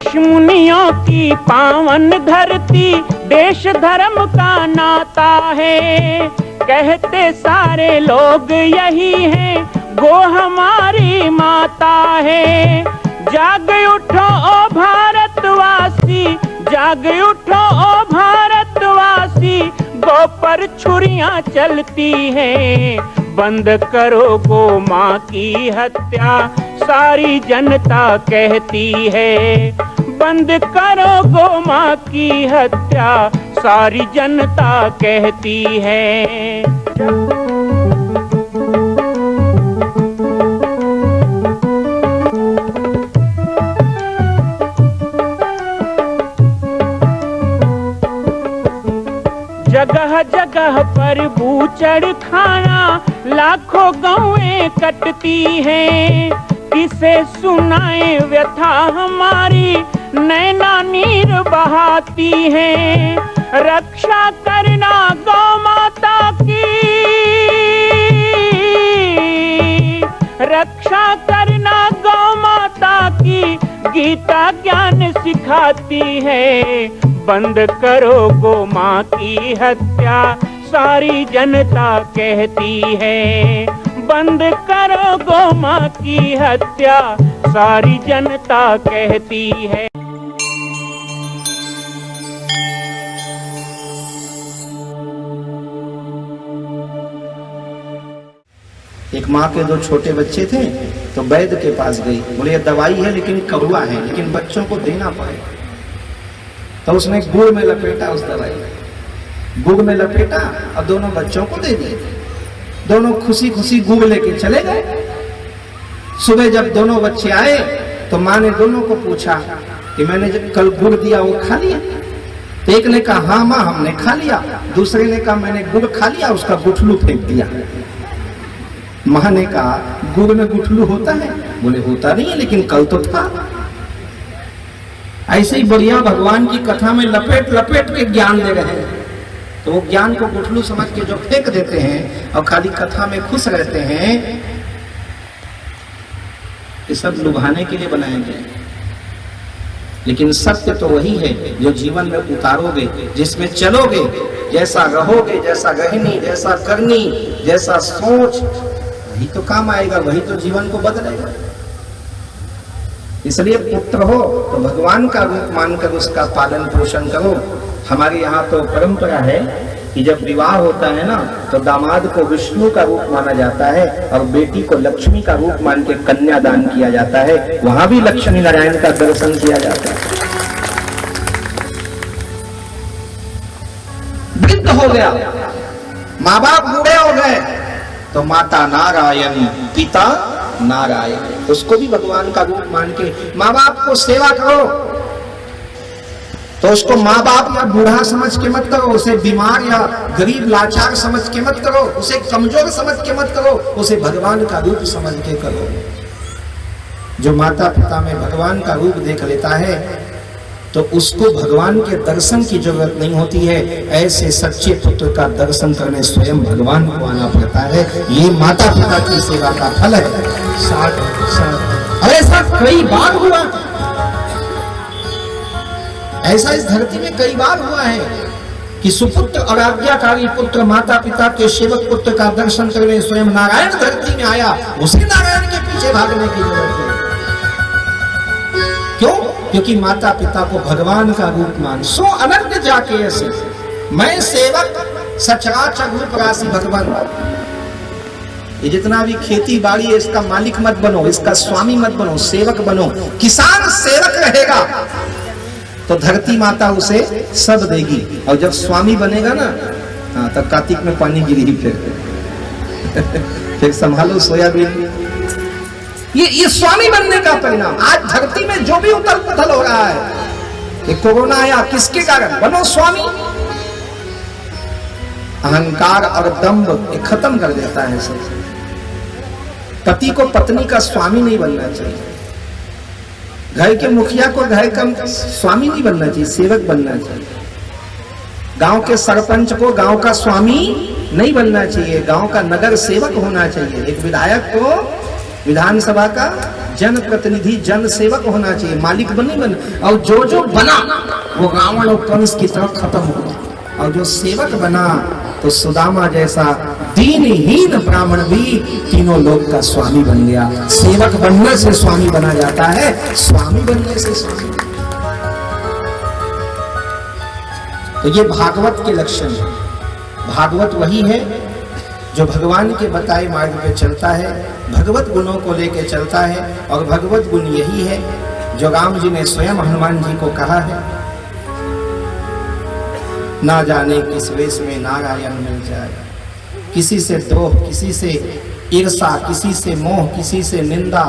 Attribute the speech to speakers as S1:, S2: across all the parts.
S1: ऋषि मुनियों की पावन धरती, देश धर्म का नाता है। कहते सारे लोग यही हैं, गो हमारी माता है। जाग उठो ओ भारतवासी, जाग उठो ओ भारतवासी, गो पर छुरियां चलती हैं। बंद करो गो माँ की हत्या, सारी जनता कहती है। बंद करो गो माँ की हत्या, सारी जनता कहती है। जगह जगह पर बूचड़ खाना, लाखों गौएं कटती हैं। किसे सुनाए व्यथा हमारी, नैना नीर बहाती हैं। रक्षा करना गौ माता की, रक्षा करना गौ माता की, गीता ज्ञान सिखाती है। बंद करो गो माँ की हत्या, सारी जनता कहती है। बंद करो गो माँ की हत्या, सारी जनता कहती है।
S2: एक माँ के दो छोटे बच्चे थे, तो वैद्य के पास गई। बोले ये दवाई है लेकिन कड़वा है, लेकिन बच्चों को देना पड़ेगा। तो उसने गुड़ में लपेटा, उस दवाई गुड़ में लपेटा और दोनों बच्चों को दे दिए। दोनों खुशी खुशी गुड़ लेके चले गए। सुबह जब दोनों बच्चे आए तो माँ ने दोनों को पूछा कि मैंने जब कल गुड़ दिया वो खा लिया? तो एक ने कहा हाँ माँ हमने खा लिया। दूसरे ने कहा मैंने गुड़ खा लिया, उसका गुठलू फेंक दिया। माँ ने कहा गुड़ में गुठलू होता है? बोले होता नहीं है, लेकिन कल तो था। ऐसे ही बढ़िया भगवान की कथा में लपेट लपेट के ज्ञान दे रहे हैं, तो वो ज्ञान को गुठलू समझ के जो फेंक देते हैं और खाली कथा में खुश रहते हैं, ये सब लुभाने के लिए बनाए गए। लेकिन सत्य तो वही है जो जीवन में उतारोगे, जिसमें चलोगे, जैसा रहोगे, जैसा रहनी, जैसा करनी, जैसा सोच, वही तो काम आएगा, वही तो जीवन को बदलेगा। इसलिए पुत्र हो तो भगवान का रूप मानकर उसका पालन पोषण करो। हमारे यहाँ तो परंपरा है कि जब विवाह होता है ना, तो दामाद को विष्णु का रूप माना जाता है और बेटी को लक्ष्मी का रूप मान के कन्यादान किया जाता है। वहां भी लक्ष्मी नारायण का दर्शन किया जाता है। वृद्ध हो गया, माँ बाप बूढ़े हो गए, तो माता नारायण, पिता नारायण, उसको भी भगवान का रूप मान के माँ बाप को सेवा करो। तो उसको माँ बाप या बूढ़ा समझ के मत करो, उसे बीमार या गरीब लाचार समझ के मत करो, उसे कमजोर समझ के मत करो, उसे भगवान का रूप समझ के करो। जो माता पिता में भगवान का रूप देख लेता है तो उसको भगवान के दर्शन की जरूरत नहीं होती है। ऐसे सच्चे पुत्र का दर्शन करने स्वयं भगवान को आना पड़ता है। ये माता पिता की सेवा का फल है। और ऐसा कई बार हुआ, ऐसा इस धरती में कई बार हुआ है कि सुपुत्र और आज्ञाकारी पुत्र माता पिता के सेवक पुत्र का दर्शन करने स्वयं नारायण धरती में आया, उसी नारायण के पीछे भागने की जरूरत है। क्यों? क्योंकि माता पिता को भगवान का रूप मान। सो अनंत जाके ऐसे मैं सेवक सचराचर रूप राशि भगवान। ये जितना भी खेती बाड़ी है इसका मालिक मत बनो, इसका स्वामी मत बनो, सेवक बनो। किसान सेवक रहेगा तो धरती माता उसे सब देगी, और जब स्वामी बनेगा ना, हाँ, तब कार्तिक में पानी गिरी फिर संभालो सोयाबीन। ये स्वामी बनने का परिणाम। आज धरती में जो भी उथल पुथल हो रहा है, ये कोरोना आया किसके कारण? बनो स्वामी। अहंकार और दंभ ये खत्म कर देता है सब। पति को पत्नी का स्वामी नहीं बनना चाहिए, घर के मुखिया को घर का स्वामी नहीं बनना चाहिए, सेवक बनना चाहिए। गांव के सरपंच को गांव का स्वामी नहीं बनना चाहिए, गांव का नगर सेवक होना चाहिए। एक विधायक को विधानसभा का जन प्रतिनिधि जन सेवक होना चाहिए, मालिक नहीं बना। और जो बना वो रावण और कंस की तरह खत्म हो गया, और जो सेवक बना तो सुदामा जैसा दीनहीन ब्राह्मण भी तीनों लोक का स्वामी बन गया। सेवक बनने से स्वामी बना जाता है, स्वामी बनने से स्वामी। तो ये भागवत के लक्षण है। भागवत वही है जो भगवान के बताए मार्ग पे चलता है, भगवत गुणों को लेकर चलता है। और भगवत गुण यही है जो राम जी ने स्वयं हनुमान जी को कहा है, ना जाने किस वेश में नारायण मिल जाए। किसी से द्रोह, किसी से ईर्षा, किसी से मोह, किसी से निंदा,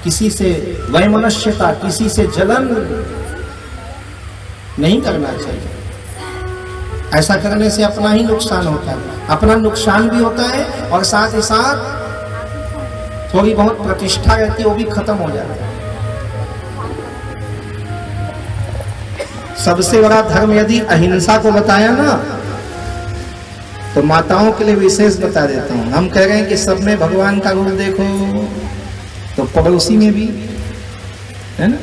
S2: किसी से वैमनस्यता, किसी से जलन नहीं करना चाहिए। ऐसा करने से अपना ही नुकसान होता है, अपना नुकसान भी होता है और साथ ही साथ थोड़ी बहुत प्रतिष्ठा रहती है वो भी खत्म हो जाती है। सबसे बड़ा धर्म यदि अहिंसा को बताया ना, तो माताओं के लिए विशेष बता देता हूं। हम कह रहे हैं कि सब में भगवान का रूप देखो, तो पड़ोसी में भी है ना,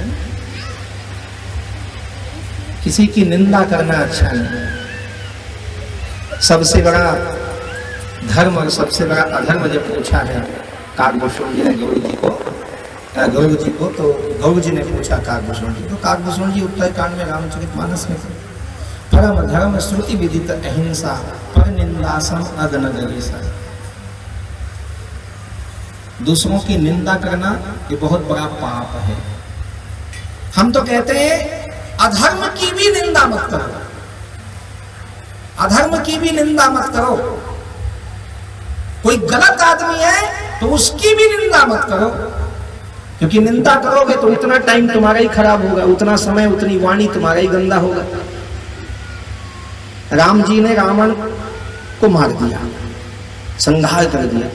S2: किसी की निंदा करना अच्छा नहीं। सबसे बड़ा धर्म और सबसे बड़ा अधर्म जब पूछा है काकभूषण जी ने गौरी जी को, तो गौरी जी ने पूछा काकभूषण जी, तो काकभूषण जी उत्तर कांड में रामचरितमानस में परम धर्म श्रुति विदित अहिंसा पर निंदासम अदनगरीसा। दूसरों की निंदा करना ये बहुत बड़ा पाप है। हम तो कहते हैं अधर्म की भी निंदा मत करो, अधर्म की भी निंदा मत करो। कोई गलत आदमी है तो उसकी भी निंदा मत करो, क्योंकि निंदा करोगे तो उतना टाइम तुम्हारा ही खराब होगा, उतना समय उतनी वाणी तुम्हारा ही गंदा होगा। राम जी ने रावण को मार दिया, संहार कर दिया।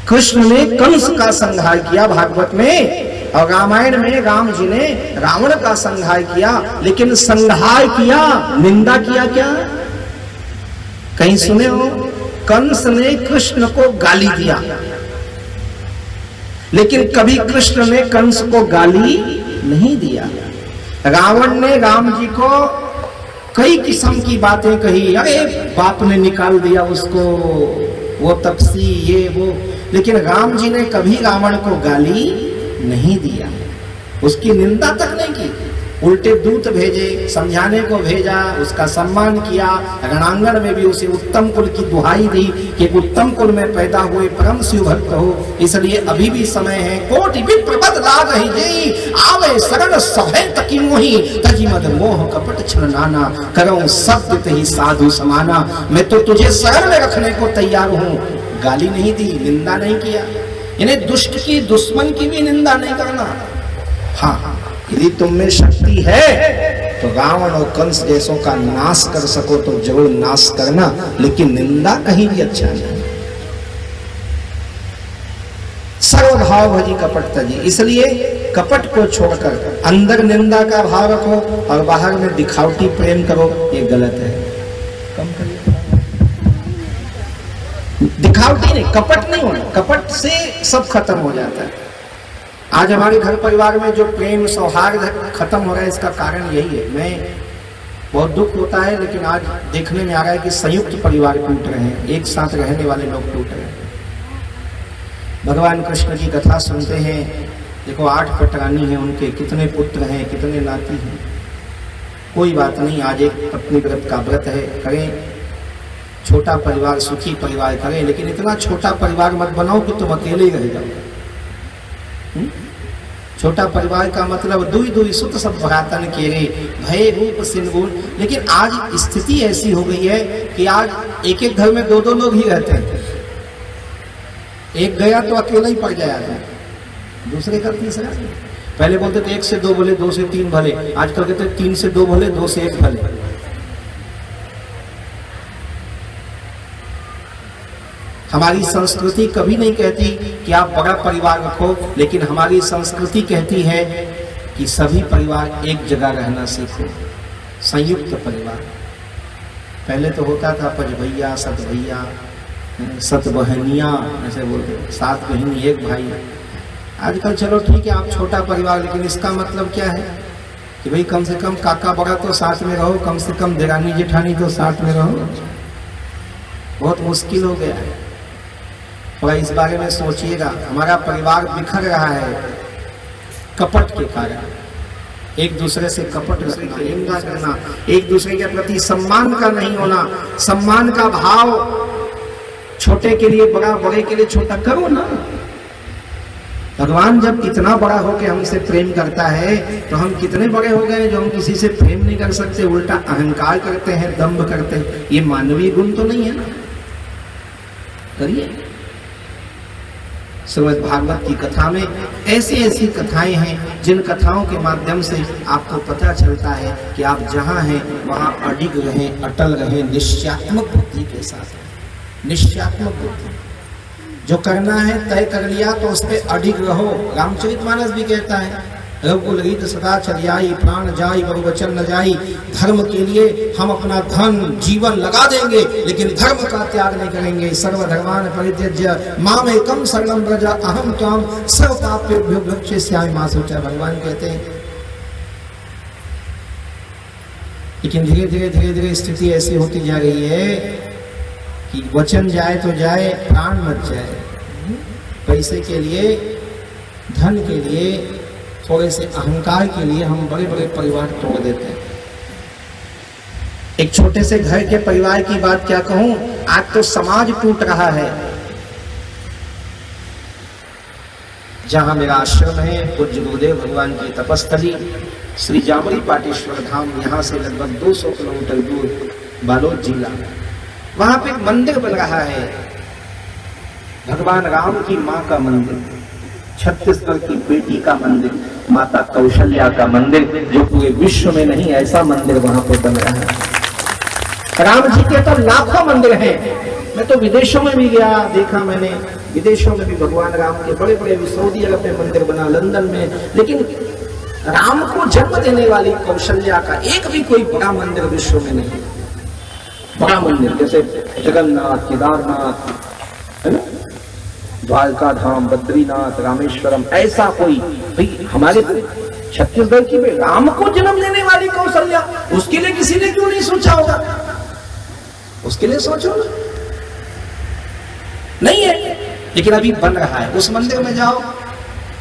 S2: कृष्ण ने कंस का संहार किया भागवत में, और रामायण में राम जी ने रावण का संहार किया। लेकिन संहार किया, निंदा किया क्या? कहीं सुने हो? कंस ने कृष्ण को गाली दिया, लेकिन कभी कृष्ण ने कंस को गाली नहीं दिया। रावण ने राम जी को कई किस्म की बातें कही, अरे बाप ने निकाल दिया उसको, वो तपसी, ये वो, लेकिन राम जी ने कभी रावण को गाली नहीं दिया, उसकी निंदा तक नहीं की। उल्टे दूत भेजे, समझाने को भेजा, उसका सम्मान किया। रणांगण में भी उसे उत्तम कुल की दुहाई दी कि उत्तम कुल में पैदा हुए परम शिव भक्त हो, इसलिए अभी भी समय है। कोटि विप्र बद लाग ही जेई, आवे शरण सभै तकी मोहि, तजी मद मोह कपट छल नाना, करऊं शब्द ते ही साधु समाना। मैं तो तुझे शरण में रखने को तैयार हूं, गाली नहीं दी, निंदा नहीं किया। इन्हें दुष्ट की, दुश्मन की भी निंदा नहीं करना। हाँ, यदि तुम में शक्ति है तो रावण और कंस जैसों का नाश कर सको तो जरूर नाश करना, लेकिन निंदा कहीं भी अच्छा नहीं। सर्वभाव भजी कपट तजी, इसलिए कपट को छोड़कर अंदर निंदा का भाव रखो और बाहर में दिखावटी प्रेम करो, ये गलत है। कम करिए, दिखावटी नहीं, कपट नहीं होना, कपट से सब खत्म हो जाता है। आज हमारे घर परिवार में जो प्रेम सौहार्द खत्म हो रहा है, इसका कारण यही है। मैं बहुत दुख होता है, लेकिन आज देखने में आ रहा है कि संयुक्त परिवार टूट रहे हैं, एक साथ रहने वाले लोग टूट रहे हैं। भगवान कृष्ण की कथा सुनते हैं, देखो 8 पटरानी हैं उनके, कितने पुत्र हैं, कितने नाती हैं। कोई बात नहीं, आज एक पत्नी व्रत का व्रत है, करें। छोटा परिवार, सुखी परिवार करें, लेकिन इतना छोटा परिवार मत बनाओ कि तुम अकेले ही रह जाओ। छोटा परिवार का मतलब दुई दुई सुत सब भरातन केरे, भय रूप सिंगुन। लेकिन आज स्थिति ऐसी हो गई है कि आज एक एक घर में 2-2 लोग ही रहते हैं। एक गया तो अकेला ही पड़ जाया था, दूसरे का तीसरा। पहले बोलते थे 1 से 2 भले, 2 से 3 भले, आजकल कहते 3 से 2 भले, 2 से 1 भले। हमारी संस्कृति कभी नहीं कहती कि आप बड़ा परिवार रखो, लेकिन हमारी संस्कृति कहती है कि सभी परिवार एक जगह रहना सीखो, संयुक्त परिवार। पहले तो होता था 5 भैया, 7 भैया, 7 बहनियाँ, ऐसे बोलते, 7 बहनी 1 भाई। आजकल चलो ठीक है आप छोटा परिवार, लेकिन इसका मतलब क्या है कि भाई कम से कम काका बड़ा तो साथ में रहो, कम से कम देरानी जेठानी तो साथ में रहो। बहुत मुश्किल हो गया है। थोड़ा इस बारे में सोचिएगा। हमारा परिवार बिखर रहा है कपट के कारण। एक दूसरे से कपट रखना, निंदा करना, एक दूसरे के प्रति सम्मान का नहीं होना, सम्मान का भाव, छोटे के लिए बड़ा, बड़े के लिए छोटा करो ना। भगवान जब इतना बड़ा होकर हमसे प्रेम करता है तो हम कितने बड़े हो गए जो हम किसी से प्रेम नहीं कर सकते, उल्टा अहंकार करते हैं, दंभ करते हैं। ये मानवीय गुण तो नहीं है ना। करिए। श्रीमद् भागवत की कथा में ऐसी ऐसी कथाएं हैं जिन कथाओं के माध्यम से आपको पता चलता है कि आप जहां हैं वहां अडिग रहें, अटल रहें, निश्चयात्मक बुद्धि के साथ। निश्चयात्मक बुद्धि, जो करना है तय कर लिया तो उस पर अडिग रहो। रामचरितमानस भी कहता है, रघुकुल रीत सदा चलियाई, प्राण जाई बहुवचन न जाई। धर्म के लिए हम अपना धन जीवन लगा देंगे लेकिन धर्म का त्याग नहीं करेंगे। सर्वधर्मान परित्यज्य मामेकं शरणं व्रज अहं त्वां सर्वपापेभ्यो मोक्षयिष्यामि मा शुचः। भगवान कहते हैं। लेकिन धीरे धीरे धीरे धीरे स्थिति ऐसी होती जा रही है कि वचन जाए तो जाए, प्राण मत जाए। पैसे के लिए, धन के लिए, थोड़े से अहंकार के लिए हम बड़े बड़े परिवार तोड़ देते हैं। एक छोटे से घर के परिवार की बात क्या कहूं, आज तो समाज टूट रहा है। जहां मेरा आश्रम है, पूज्य गुरुदेव भगवान की तपस्थली श्री जामरी पाटेश्वर धाम, यहां से लगभग 200 किलोमीटर दूर बालोद जिला, वहां पे एक मंदिर बन रहा है, भगवान राम की मां का मंदिर, छत्तीसगढ़ की बेटी का मंदिर, माता कौशल्या का मंदिर, जो पूरे विश्व में नहीं ऐसा मंदिर वहां पर बन रहा है। राम जी के तो लाखों मंदिर हैं। मैं तो विदेशों में भी गया, देखा मैंने, विदेशों में भी भगवान राम के बड़े बड़े सऊदी अरब में मंदिर बना, लंदन में। लेकिन राम को जन्म देने वाली कौशल्या का एक भी कोई बड़ा मंदिर विश्व में नहीं। बड़ा मंदिर जैसे जगन्नाथ, केदारनाथ, है ना, द्वारका धाम, बद्रीनाथ, रामेश्वरम, ऐसा कोई भाई हमारे छत्तीसगढ़ की में राम को जन्म देने वाली कौशल्या, उसके लिए किसी ने क्यों नहीं सोचा होगा? उसके लिए सोचो ना। नहीं है, लेकिन अभी बन रहा है। उस मंदिर में जाओ,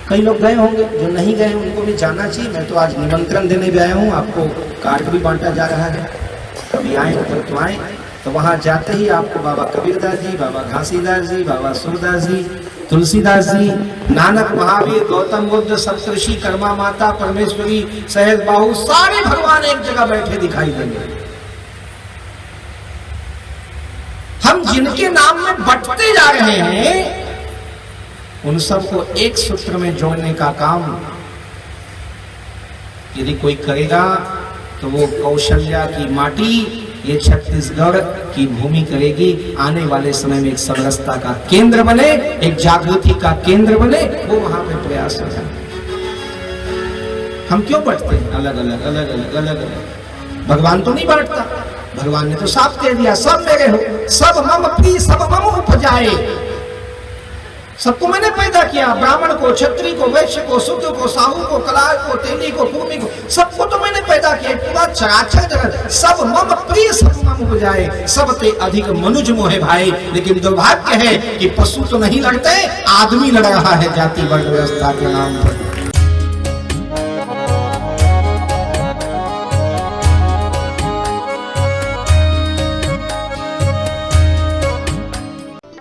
S2: कई लोग गए होंगे, जो नहीं गए उनको भी जाना चाहिए। मैं तो आज निमंत्रण देने भी आया हूँ, आपको कार्ड भी बांटा जा रहा है। कभी आए तो आए। तो वहां जाते ही आपको बाबा कबीरदास जी, बाबा घासीदास जी, बाबा सूरदास जी, तुलसीदास जी, नानक, महावीर, गौतम बुद्ध, सप्तऋषि, कर्मा माता, परमेश्वरी, सहज बाहु, सारे भगवान एक जगह बैठे दिखाई देंगे। हम जिनके नाम में बंटते जा रहे हैं उन सबको एक सूत्र में जोड़ने का काम यदि कोई करेगा तो वो कौशल्या की माटी, ये छत्तीसगढ़ की भूमि करेगी। आने वाले समय में एक समरसता का केंद्र बने, एक जागृति का केंद्र बने, वो वहां पे प्रयास हो जाए। हम क्यों बढ़ते हैं अलग अलग अलग अलग अलग अलग? भगवान तो नहीं बढ़ता। भगवान ने तो साफ कह दिया, सब मेरे हो, सब मम प्रिय, सब मम उपजाए। सबको मैंने पैदा किया, ब्राह्मण को, क्षत्रिय को, वैश्य को, शूद्र को, साहू को, कलार को, तेली को, भूमि को, सबको तो मैंने पैदा किया। पूरा चराचर जगत सब मम प्रिय, सब मम उपजाए। सबसे अधिक मनुज मोहे भाई। लेकिन दुर्भाग्य है कि पशु तो नहीं लड़ते, आदमी लड़ रहा है जाति वर्ग व्यवस्था के नाम पर।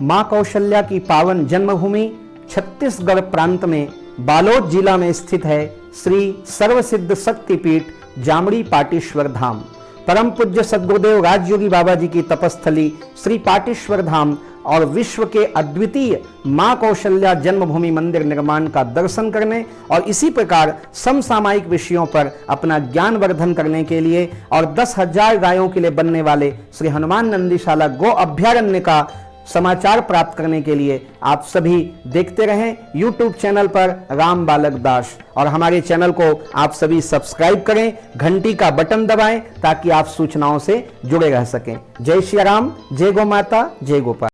S3: मां कौशल्या की पावन जन्मभूमि छत्तीसगढ़ प्रांत में बालोद जिला में स्थित है श्री सर्वसिद्ध शक्तिपीठ जामड़ी पाटेश्वर धाम। परम पूज्य सद्गुरुदेव राजयोगी बाबा जी की तपस्थली श्री पाटेश्वर धाम और विश्व के अद्वितीय मां कौशल्या जन्मभूमि मंदिर निर्माण का दर्शन करने और इसी प्रकार समसामयिक विषयों पर अपना ज्ञान वर्धन करने के लिए और 10,000 गायों के लिए बनने वाले श्री हनुमान नंदीशाला गो अभ्यारण्य का समाचार प्राप्त करने के लिए आप सभी देखते रहें YouTube चैनल पर राम बालक दास, और हमारे चैनल को आप सभी सब्सक्राइब करें, घंटी का बटन दबाएं ताकि आप सूचनाओं से जुड़े रह सकें। जय श्री राम, जय गौ माता, जय गोपाल।